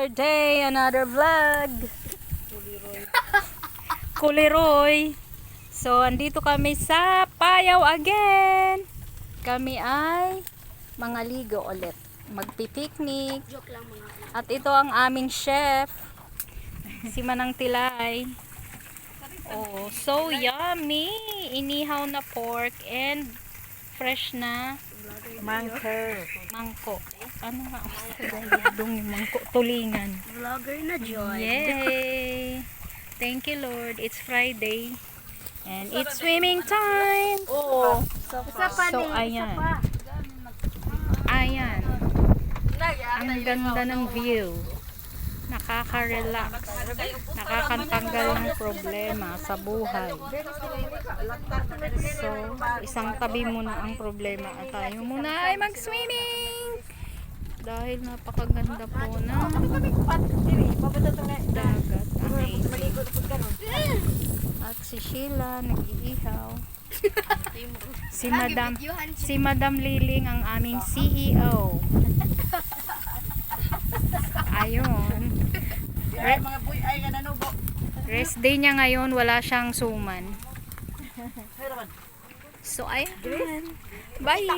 Another day, another vlog. Kuliroy. So, andito kami sa Payaw again. Kami ay mangaligo ulit. Magpipiknik. At ito ang aming chef. Si Manang Tilay. Oh, so yummy. Inihaw na pork and fresh na mangko. Ano nga? Yung mangko. Tulingan. Vlogger na Joy. Yay! Thank you, Lord. It's Friday. And it's swimming time. Oo. So, ayan. Ayan. Ang ganda ng view. Nakaka-relax. Nakakantanggal ng problema sa buhay. So, isang tabi muna ang problema at tayo muna ay mag-swimming. Dahil napakaganda po na dagat. Amazing. At si Sheila nag-iihaw. Si Madam Liling ang aming CEO. Ayun. Rest day niya ngayon, wala siyang suman. So, ayan. Bye!